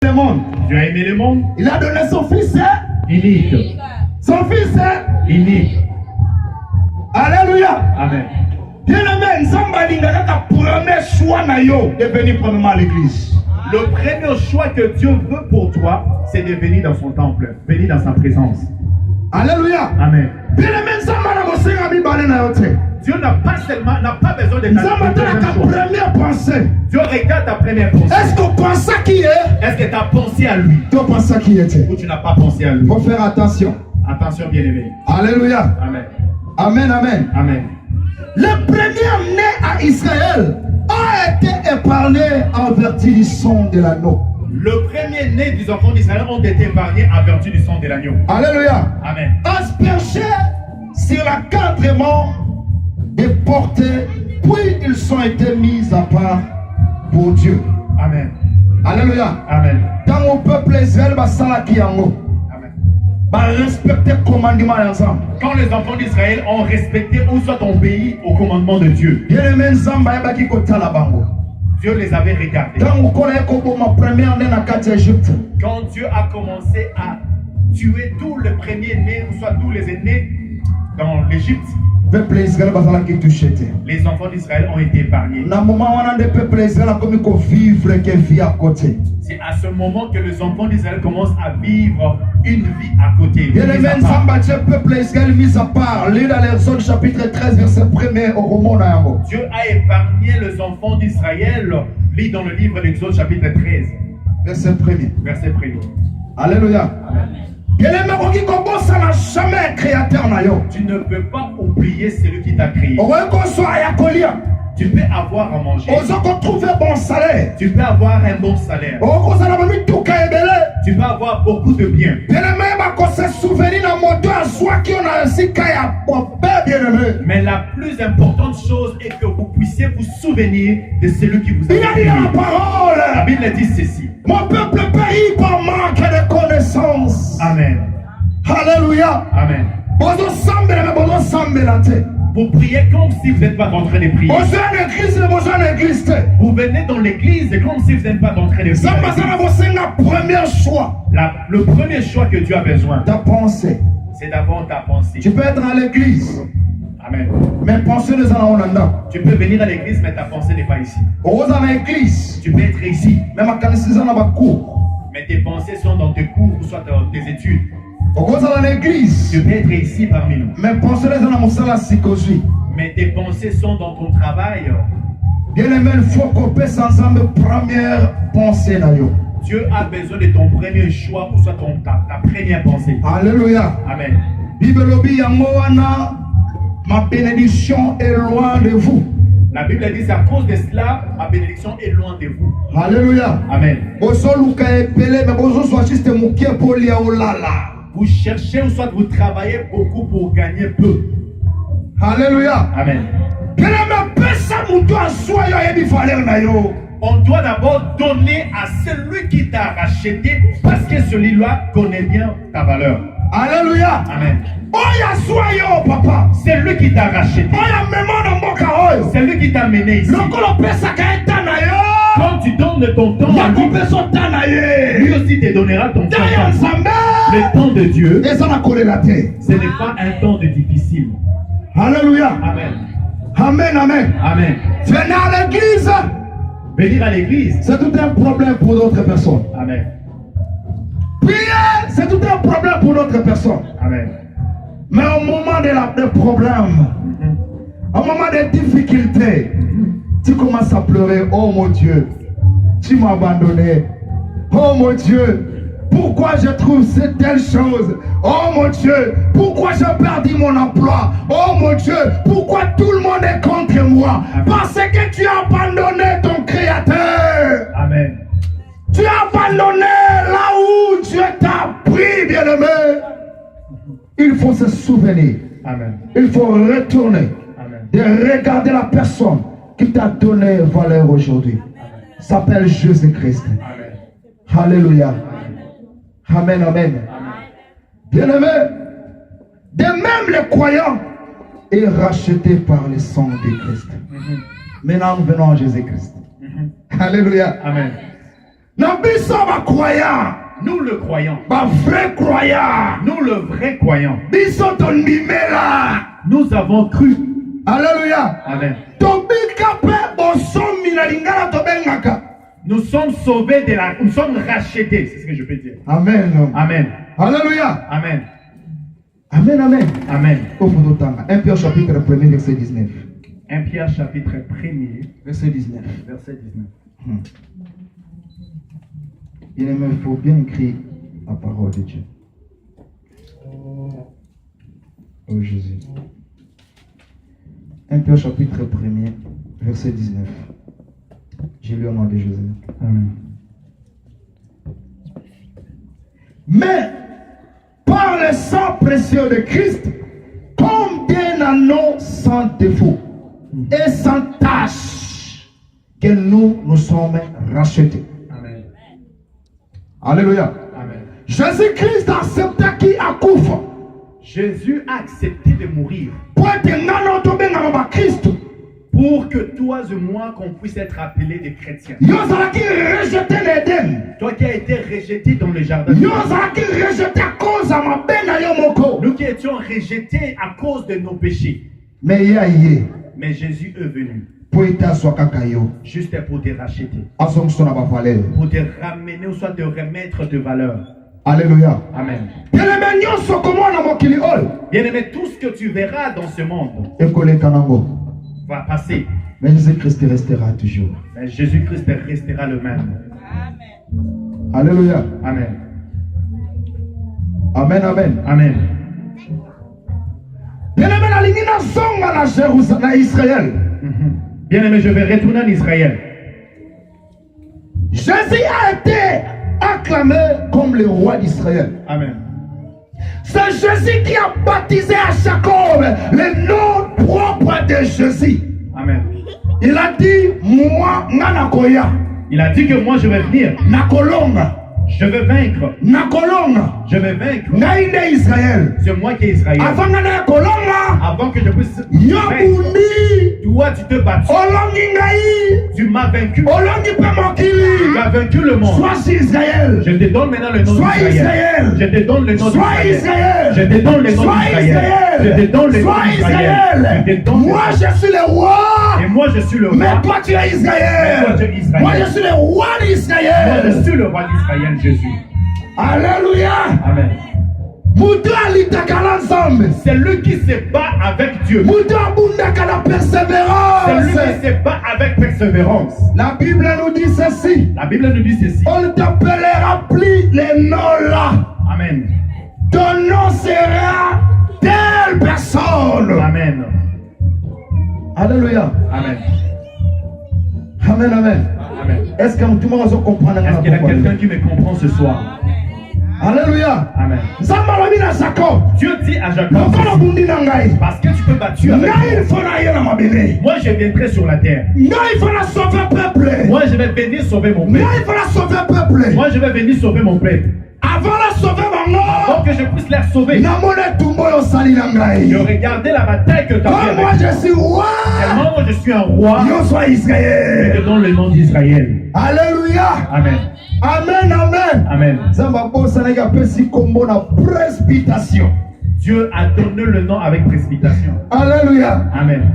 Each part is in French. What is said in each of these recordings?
le monde. Dieu a aimé le monde. Il a donné son fils Unique. Son fils Unique. Alléluia. Amen. Bien-aimé, Nzamba Lingaka, premier choix na yo de venir premièrement à l'église. Le premier choix que Dieu veut pour toi, c'est de venir dans son temple, venir dans sa présence. Alléluia. Amen. Bien-aimé, Nzamba na bosenga mibale na yo te. Dieu n'a pas besoin de Nzamba ta ta première pensée. Dieu regarde ta première pensée. Est-ce qu'on pense à qui est? Est-ce que tu as pensé à lui Tu penses à qui était? ou tu n'as pas pensé à lui? Faut faire attention. Attention, bien-aimé. Alléluia. Amen. Amen, amen. Amen. Les premiers nés à Israël ont été épargnés en vertu du sang de l'agneau. Le premier né des enfants d'Israël ont été épargnés à vertu du sang de l'agneau. Alléluia. Amen. Aspergés sur l'encadrement et portés, puis ils ont été mis à part pour Dieu. Amen. Alléluia. Amen. Dans mon peuple Israël, Salaki Yango, respecter le commandement ensemble. Quand les enfants d'Israël ont respecté ou soit obéi au commandement de Dieu, Dieu les avait regardés. Quand Dieu a commencé à tuer tous les premiers nés, ou soit tous les aînés dans l'Égypte, les enfants d'Israël ont été épargnés. C'est à ce moment que les enfants d'Israël commencent à vivre une vie à côté. Dieu a épargné les enfants d'Israël. Lis dans le livre d'Exode chapitre 13. Verset 1er. Verset 1er. Alléluia. Tu ne peux pas oublier celui qui t'a créé. Tu peux avoir à manger. Tu peux avoir un bon salaire. Tu peux avoir beaucoup de biens. Mais la plus importante chose est que vous puissiez vous souvenir de celui qui vous a créé. La Bible dit ceci. Mon peuple périt par manque de connaissance. Amen. Alléluia. Amen. Vous priez comme si vous n'êtes pas en train de prier. Vous venez dans l'église comme si vous n'êtes pas en train de prier. Le premier choix que Dieu a besoin, ta pensée, c'est d'avoir ta pensée. Tu peux être à l'église. Amen. Mais penser les gens tu peux venir à l'église, mais ta pensée n'est pas ici. Tu peux être ici. Même à mais tes pensées sont dans tes cours ou soit dans tes études. Tu peux être ici parmi nous. Mais tes pensées sont dans ton travail. Bien-aimé, il faut qu'on puisse ensemble première pensée. Dieu a besoin de ton premier choix ou soit ta première pensée. Alléluia. Amen. Ma bénédiction est loin de vous. La Bible dit c'est à cause de cela, ma bénédiction est loin de vous. Alléluia. Amen. Vous cherchez ou soit vous travaillez beaucoup pour gagner peu. Alléluia. Amen. On doit d'abord donner à celui qui t'a racheté parce que celui-là connaît bien ta valeur. Alléluia. Amen. Papa. C'est lui qui t'a racheté. C'est lui qui t'a mené ici. Quand tu donnes ton temps à lui, lui aussi te donnera ton temps. Le temps de Dieu, ce n'est pas un temps de difficile. Alléluia. Amen. Amen, amen. Amen. Venir à l'église. Venir à l'église, c'est tout un problème pour d'autres personnes. Amen. Prier, c'est tout un problème pour d'autres personnes. Amen. Mais au moment de problèmes, au moment des difficultés, tu commences à pleurer. Oh mon Dieu, tu m'as abandonné. Oh mon Dieu, pourquoi je trouve cette telle chose? Oh mon Dieu, pourquoi j'ai perdu mon emploi? Oh mon Dieu, pourquoi tout le monde est contre moi? Amen. Parce que tu as abandonné ton Créateur. Amen. Tu as abandonné là où Dieu t'a pris, bien-aimé. Il faut se souvenir. Amen. Il faut retourner. Amen. De regarder la personne qui t'a donné valeur aujourd'hui. S'appelle Jésus-Christ. Alléluia. Amen, amen. Bien-aimé, de même le croyant est racheté par le sang de Christ. Maintenant, nous venons à Jésus-Christ. Alléluia. Amen. Nous le croyons. Vrai croyant. Nous le vrai croyant. Nous avons cru. Alléluia. Amen. Nous sommes sauvés nous sommes rachetés, c'est ce que je peux dire. Amen. Amen. Alléluia. Amen. Amen, amen. Amen. 1 Pierre chapitre 1er, verset 19. 1 Pierre chapitre 1er, verset 19. Verset 19. Bien aimé, il faut bien écrire la parole de Dieu. Oh Jésus. 1 Pierre chapitre 1er, verset 19. J'ai lu au nom de Jésus. Amen. Mais par le sang précieux de Christ, comme d'un anneau sans défaut et sans tache, que nous sommes rachetés. Amen. Alléluia. Amen. Jésus-Christ a accepté qui a couvert. Jésus a accepté de mourir pour être un anneau Christ. Pour que toi et moi, qu'on puisse être appelés des chrétiens. Toi qui as été rejeté dans le jardin. Nous qui étions rejetés à cause de nos péchés. Mais Jésus est venu. Juste pour te racheter. Pour te ramener ou soit te remettre de valeur. Alléluia. Amen. Bien-aimé, tout ce que tu verras dans ce monde va passer. Mais Jésus-Christ restera toujours. Mais Jésus-Christ restera le même. Amen. Alléluia. Amen. Amen, amen. Amen. Bien-aimé, je vais retourner en Israël. Jésus a été acclamé comme le roi d'Israël. Amen. C'est Jésus qui a baptisé à Jacob le nom propre de Jésus. Amen. Il a dit, moi, Nanakoya. Il a dit que moi je vais venir. Nakolonga. Je vais vaincre. Nakolonga. Je vais vaincre. Naïne Israël. C'est moi qui est Israël. Avant que je puisse vaincre. Toi tu te bats. Tu m'as vaincu. Tu as vaincu le monde. Sois Israël. Je te donne maintenant le nom d'Israël. Je te donne le nom d'Israël. Je te donne le nom d'Israël. Je te donne le nom d'Israël. Moi je suis le roi. Et moi je suis le roi. Mais toi tu es Israël. Moi je suis le roi d'Israël. Moi je suis le roi d'Israël, Jésus. Alléluia. Amen. C'est lui qui se bat avec Dieu. C'est lui qui se bat avec persévérance. La Bible nous dit ceci. La Bible nous dit ceci. On ne t'appellera plus les noms là. Amen. Ton nom sera telle personne. Amen. Alléluia. Amen. Amen, amen. Amen. Est-ce que tout le monde comprend? Est-ce qu'il y a quelqu'un qui me comprend ce soir? Alléluia. Amen. Dieu dit à Jacob, parce que tu peux battre avec moi. Moi je viendrai sur la terre. Moi je vais venir sauver mon peuple. Moi je vais venir sauver mon peuple. Avant que je puisse les sauver, je regardais la bataille que tu as fait. Moi je suis roi. Tellement moi je suis un roi. Israël. Je te donne le nom d'Israël. Alléluia. Amen. Amen, amen. Amen. Dieu a donné le nom avec précipitation. Alléluia. Amen.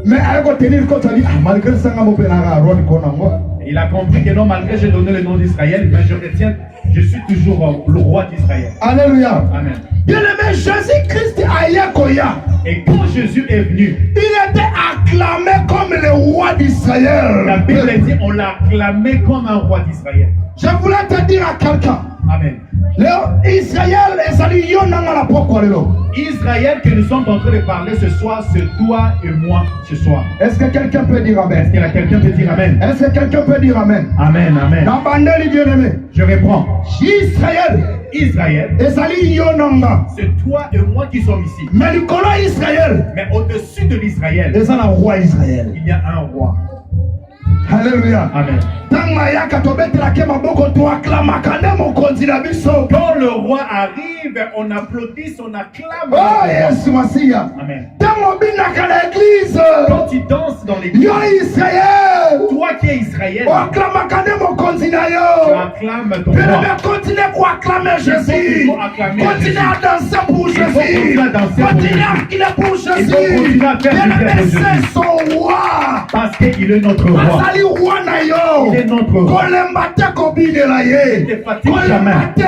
Mais malgré ça, il a compris que non, malgré que j'ai donné le nom d'Israël, mais je retiens, je suis toujours le roi d'Israël. Alléluia. Amen. Bien-aimé, Jésus-Christ et quand Jésus est venu, il était acclamé comme le roi d'Israël. La Bible dit on l'a acclamé comme un roi d'Israël. Je voulais te dire à quelqu'un. Amen. Israël que nous sommes en train de parler ce soir, c'est toi et moi ce soir. Est-ce que quelqu'un peut dire amen? Est-ce que quelqu'un peut dire amen? Est-ce que quelqu'un peut dire amen? Amen, amen. Je reprends. Israël. C'est toi et moi qui sommes ici. Mais Israël. Mais au-dessus de l'Israël, il y a un roi. Alléluia. Amen. Quand le roi arrive, on applaudit, on acclame. Oh, yes, Massia. Amen. L'église. Quand tu danses dans l'église, toi qui es Israël, tu acclames ton roi. Continuez à acclamer Jésus. Continuez à danser pour Jésus. Continuez à crier pour Jésus. C'est son roi. Parce qu'il est notre roi. Il est notre roi. Il ne fatigue jamais. Il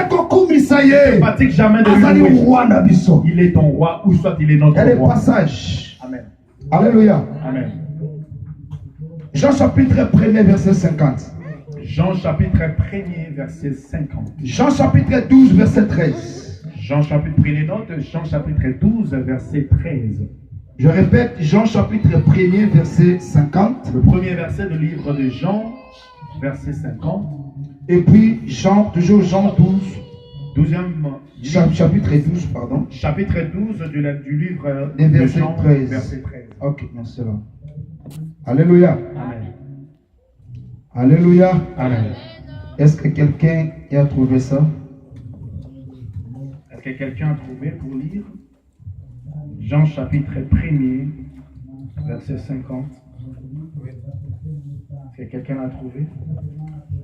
ne fatigue jamais de lui. Il est ton roi, ou soit il est notre roi. roi. Passage. Amen. Alléluia. Amen. Jean chapitre 1er, verset 50. Jean chapitre 1er, verset 50. Jean chapitre 12, verset 13. Jean chapitre, prenez note, Jean chapitre 12, verset 13. Je répète, Jean chapitre 1er, verset 50. Le premier verset du livre de Jean, verset 50. Et puis Jean, toujours Jean 12. 12e chapitre 12, pardon. Chapitre 12 du livre de verset Jean, 13. Verset 13. Ok, merci là. Alléluia. Amen. Alléluia. Amen. Est-ce que quelqu'un a trouvé ça? Est-ce que quelqu'un a trouvé pour lire? Jean chapitre 1er, verset 50. Est-ce que quelqu'un l'a trouvé?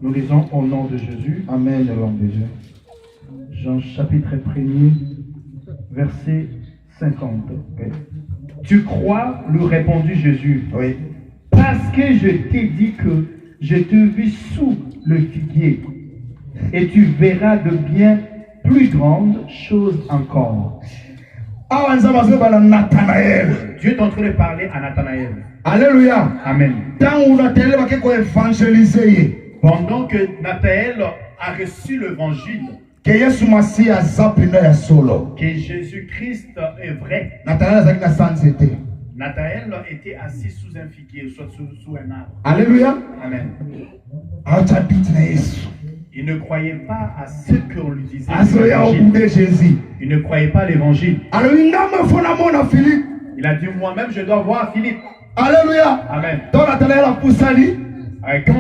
Nous lisons au nom de Jésus. Amen, au nom de Jésus. Jean chapitre 1er, verset 50. Oui. Tu crois, lui répondit Jésus. Oui. Parce que je t'ai dit que je te vis sous le figuier, et tu verras de bien plus grandes choses encore. Dieu est en train de parler à Nathanaël. Alléluia. Amen. Pendant que Nathanaël a reçu l'évangile, que Jésus-Christ est vrai, Nathanaël était assis sous un figuier, soit sous un arbre. Alléluia. Amen. Il ne croyait pas à ce qu'on lui disait. Il ne croyait pas à l'évangile. Il a dit, moi-même, je dois voir Philippe. Alléluia. Amen. Donc Nathanaël a poussé.